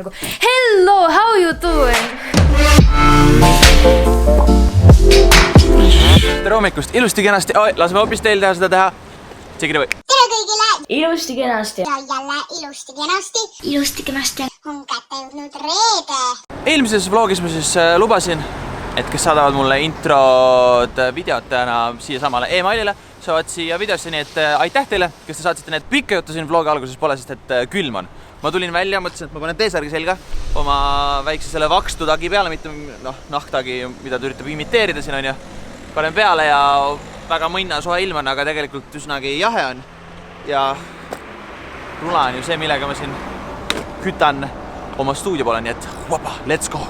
nagu hello, how you doing? Tere hommikust, ilusti kenasti, laseme hoopis teil teha seda teha. Tšekida või? Tere kõigile! Ilusti kenasti. Ja jälle ilusti kenasti. Ilusti kenasti. On kätte jõudnud reede. Eelmises vlogis ma siis lubasin, et kes saadavad mulle introd videotena siia samale e-mailile, saavad siia videosse, nii et aitäh teile, kes te saatsite need pikka juttu siin vlogi alguses pole, sest et külm on. Ma tulin välja, mõtlesin, et ma panen T-särgi selga oma väikse selle vakstu tagi peale, mitte nahktagi, mida ta üritab imiteerida siin on ju. Panen peale ja väga mõnna soe ilm on, aga tegelikult üsnagi jahe on. Ja rula on ju see, millega ma siin kütan oma stuudio poole, nii et vaba, let's go!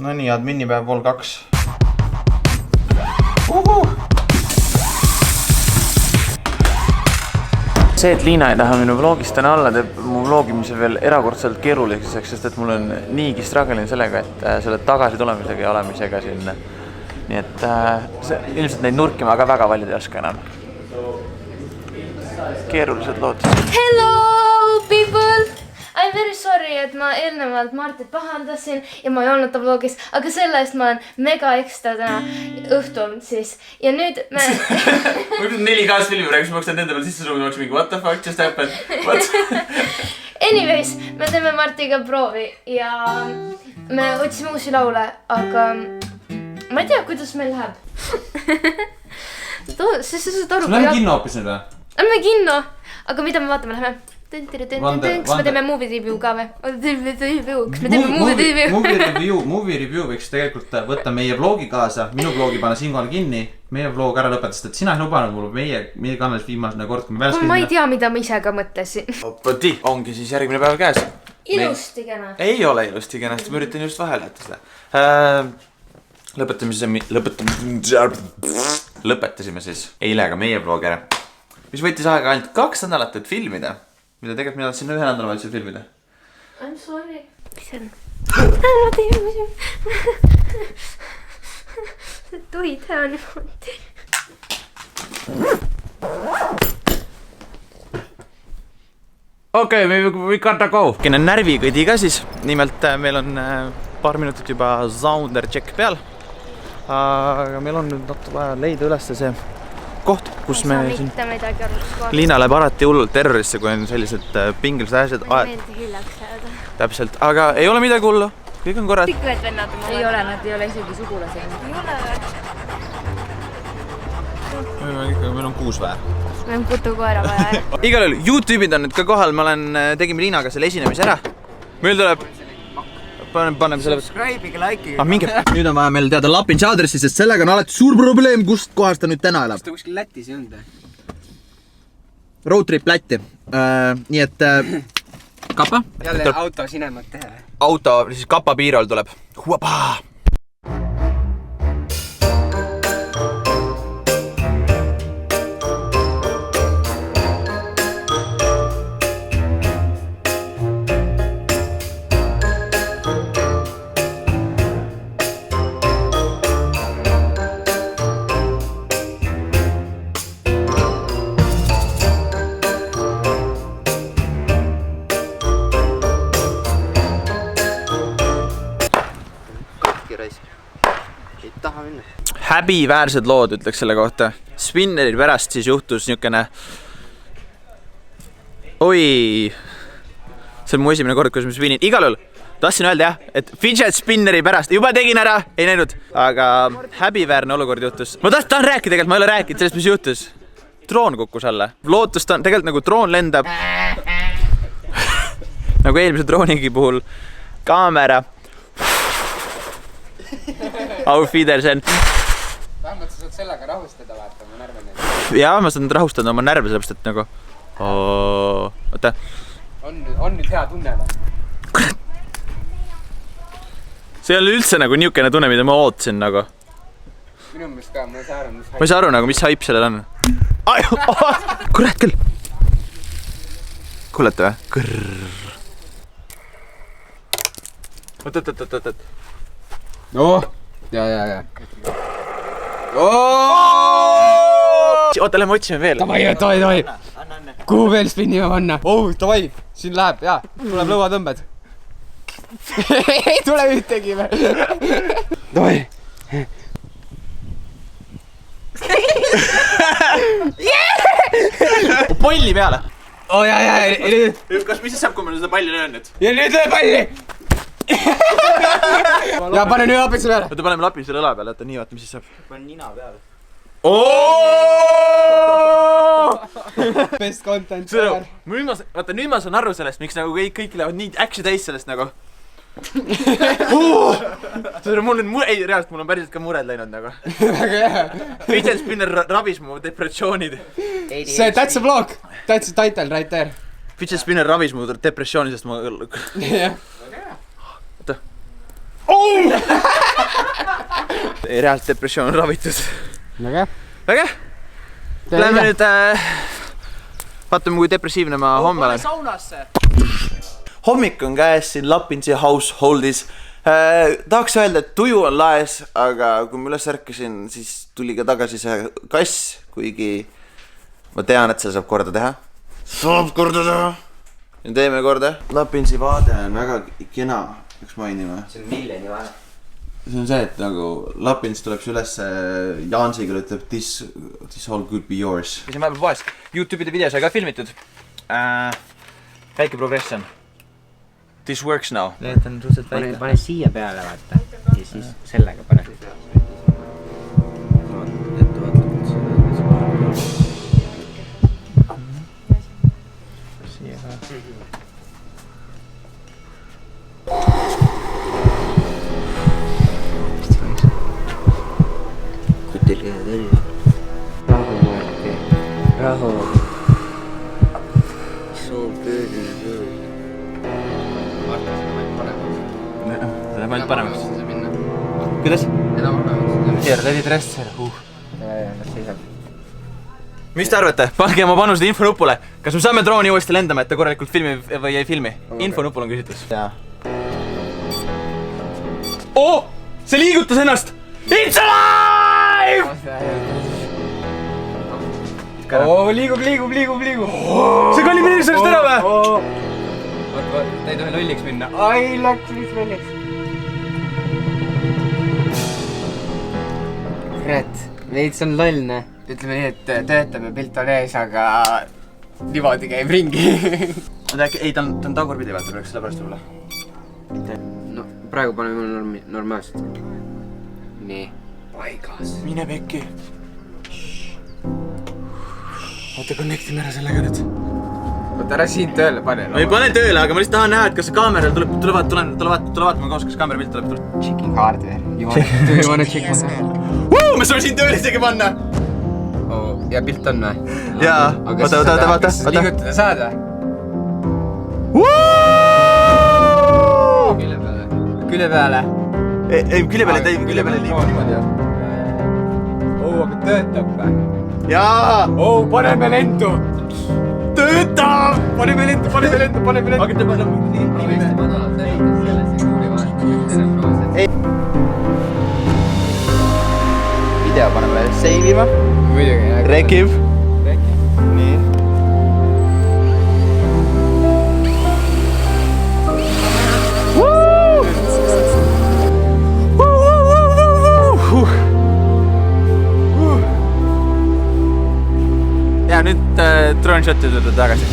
No nii, adminipäev pool 2. See, et Liina ei taha minu vlogist täna alla, teeb mu vlogimise veel erakordselt keeruliseks, sest et mul on niigi struggelin sellega, et selle tagasi tulemisega ja olemisega siin. Nii et ilmselt neid nurki ma ka väga valjud ei oska enam. Keerulised lood. Hello people! I'm very sorry, et ma eelnevalt Martit pahandasin ja ma ei olnud ta vlogis, aga selle eest ma olen mega ekstra täna õhtul siis. Ja nüüd me... Ma ütlen 4K-s filmi räägis, ma haksan nende peal sisse suuga, ma haksan mingi what the fuck just happened? Anyways, me teeme Martiga proovi ja me otsime uusi laule, aga ma ei tea, kuidas meil läheb. Sa saad aru, Lähme kinno hoopis nüüd või? Lähme kinno, aga mida me vaatame läheme? Kas me teeme movie review ka või? Kas me teeme movie review? Movie review võiks tegelikult võtta meie vlogi kaasa, minu vlogi panna siinkohal kinni, meie vlog ära lõpetada, et sina ei lubanud mul meie kanalis viimasena kord, kui me väles ma ei tea, mida ma ise ka mõtlesin. Opati, ongi siis järgmine päev käes. Ilusti kena. Ei ole ilusti kenasti, ma üritan just vahele jätta seda. Lõpetasime siis eile ka meie vlogi ära, mis võttis aega ainult 2 nädalat, et filmida. Mida tegelikult mina tahtsin 1 nädala valitsusel filmida. I'm sorry. Mis on? See tuid hea niimoodi. Okei, we gotta go. Kene närvikõdi ka siis. Nimelt meil on paar minutit juba sounder check peal. Aga meil on nüüd natuke vaja leida üles see koht, kus me siin... Liina läheb alati hullult terrorisse, kui on sellised pingelised asjad. Meeldi hiljaks jääda. Täpselt, aga ei ole midagi hullu. Kõik on korras. Kõik need vennad on ei ole, nad ei ole isegi sugulased. Meil on 6 väär. Meil on putukoera vaja. Igal juhul, YouTube'id on nüüd ka kohal. Ma tegime Liinaga selle esinemise ära. Meil tuleb... Paneme selle... Subscribe'iga, like'iga. Minge. Nüüd on vaja meil teada Lapinsi aadressi, sest sellega on alati suur probleem, kust kohast ta nüüd täna elab. Kas ta kuskil Lätis ei olnud? Road trip Lätti. Nii et... Kappa? Jälle auto sinemat teha. Auto, siis Kappa piirol tuleb. Huapa! Häbiväärsed lood, ütleks selle kohta. Spinneri pärast siis juhtus niukene... Oi! See on mu esimene kord, kus ma spinnin. Igal juhul tahtsin öelda jah, et fidget spinneri pärast juba tegin ära, ei näinud. Aga häbiväärne olukord juhtus. Ma tahan rääkida tegelikult, ma ei ole rääkinud sellest, mis juhtus. Droon kukkus alla. Lootust on, tegelikult nagu droon lendab. Nagu eelmise droonigi puhul. Kaamera. Auf Wiedersehen. Vähemalt sa saad sellega rahustada, vaata, ma närve neid. Jaa, ma saan rahustada oma närve, sellepärast, et nagu... Oota. On nüüd hea tunne või? See oli üldse nagu niukene tunne, mida ma ootasin nagu. Minu meelest ka, ma ei saa aru nagu, mis haip sellel on. Kurat küll. kuulete või? Kõrrrr. Oot. Oh, ja. Oota, lähme otsime veel. Davai. Kuhu veel spinnima panna? Oh, davai, siin läheb, jaa. Tuleb lõuatõmbed. Ei tule ühtegi või? Davai. Palli peale. Oh, ja. Kas mis siis saab, kui ma seda palli löön nüüd? Ja nüüd löö palli! Ja pane nüüd lapitse peale. Oota, paneme lapi selle õla peale, oota nii, vaata, mis siis saab. Panen nina peale. Best content. Vaata, nüüd ma saan aru sellest, miks nagu kõik lähevad nii äksi täis sellest nagu. Mul on päriselt ka mured läinud nagu. Väga hea. Fidget spinner rabis mu depressioonid. See, that's a vlog. That's the title right there. Fidget spinner rabis mu depressiooni, sest ma... Jah. Oota. Reaalselt depressioon on ravitud. Väga. Lähme nüüd... Vaatame, kui depressiivne ma homme olen. Saunasse! Hommik on käes siin Lapinsi householdis. Tahaks öelda, et tuju on laes, aga kui ma üles ärkasin, siis tuli ka tagasi see kass, kuigi ma tean, et seda saab korda teha. Saab korda teha! Ja teeme korda. Lapinsi vaade on väga kena, peaks mainima. See on miljoni vahe. See on see, et nagu Lapins tuleb üles Jaansiga, ütleb this all could be yours. Käisin vahepeal poes. YouTube'ide video sai ka filmitud. Väike progression. This works now. Need on suhteliselt väike. Pane siia peale, vaata. Ja siis sellega pane. Siia ka. Rahu, Marki. Rahu. Soo pööri. Läheb ainult paremaks. Kuidas? Here, let it rest here. Mis te arvate? Pange oma panused infonupule. Kas me saame drooni uuesti lendama, et ta korralikult filmi või ei filmi? Infonupul on küsitlus. Oh! See liigutas ennast! It's alive! Oh, liigub. See kalibreeris sellest ära või? Ta ei tohi lolliks minna. Ai, läks lolliks. Kurat, veits on lollne. Ütleme nii, et töötab ja pilt on ees, aga niimoodi käib ringi. Ei, ta on tagurpidi, vaata, peaks selle pärast tulla. No, praegu paneme normaalselt. Nii, paigas. Mine pekki. Oota, connectime ära sellega nüüd. Oota, ära siin tööle pane. Ma ei pane tööle, aga ma lihtsalt tahan näha, et kas see kaameral tuleb vaatama kaasa, kas kaamera pilt tuleb. Checking hardware. Do you wanna check my hardware? Me saame siin tööle isegi panna! Oh, ja pilt on või? Jaa, vaata. Kas liigutada saad või? Külje peale. Ei, külje peale liigu niimoodi. Oh, aga töötab või? Jaa! Oh, paneme lendu! Töötab! Paneme lendu! Aga te paneme video paneme save ima. Muidugi. Rekiv. Nii. Ja nüüd drone shot'i juurde tagasi.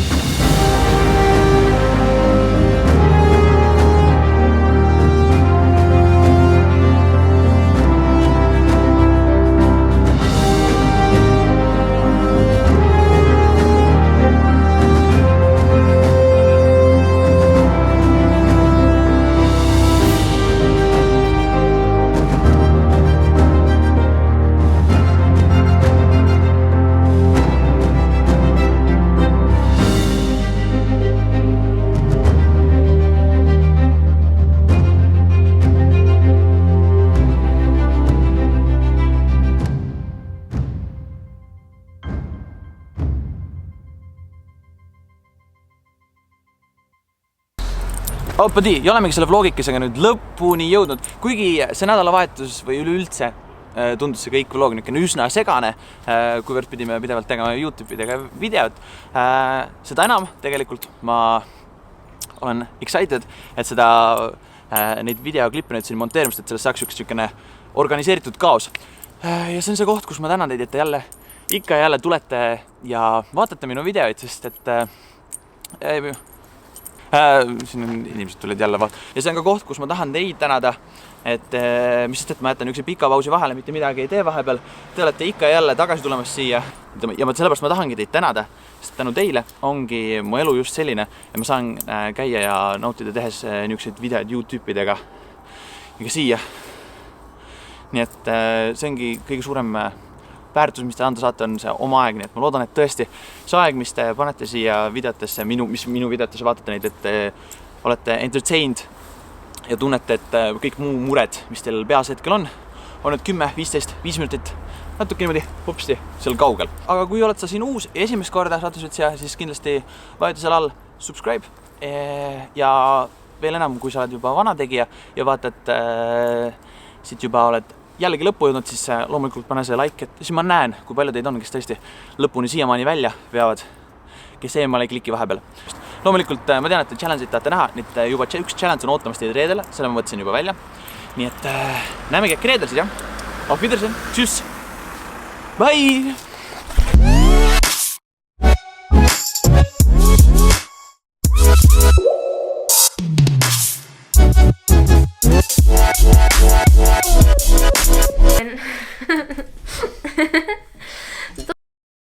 Oopadi, ja olemegi selle vlogikesega nüüd lõpuni jõudnud, kuigi see nädalavahetus või üleüldse tundus see kõik vlog üsna segane, kuivõrd pidime pidevalt tegema YouTube'idega videot. Seda enam tegelikult ma olen excited, et neid videoklippe nüüd siin monteerimist, et sellest saaks üks organiseeritud kaos. Ja see on see koht, kus ma tänan teid, et te ikka jälle tulete ja vaatate minu videoid, sest et siin inimesed tulid jälle ja see on ka koht, kus ma tahan teid tänada, et mis sest, et ma jätan üks pika pausi vahele, mitte midagi ei tee vahepeal. Te olete ikka jälle tagasi tulemas siia ja sellepärast ma tahangi teid tänada, sest tänu teile ongi mu elu just selline, et ma saan käia ja nautida tehes niisuguseid videod YouTube-idega ja ka siia. Nii et see ongi kõige suurem väärtus, mis te anda saate, on see oma aeg, nii et ma loodan, et tõesti see aeg, mis te panete siia videotesse, mis minu videotesse vaatate neid, et te olete entertained ja tunnete, et kõik muu mured, mis teil peas hetkel on nüüd 10, 15, 5 minutit, natuke niimoodi hopsti seal kaugel. Aga kui oled sa siin uus esimest korda sattusid siia, siis kindlasti vajuta seal all subscribe ja veel enam, kui sa oled juba vana tegija ja vaatad siit juba oled jällegi lõppu jõudnud, siis loomulikult pane see like, et siis ma näen, kui palju teid on, kes tõesti lõpuni siiamaani välja veavad, kes eemale ei kliki vahepeal. Loomulikult ma tean, et te challenge'id tahate näha, nüüd juba üks challenge on ootamas teid reedele, selle ma võtsin juba välja. Nii et näemegi äkki reedel siis, jah. Auf Wiedersehen, tschüss, bye!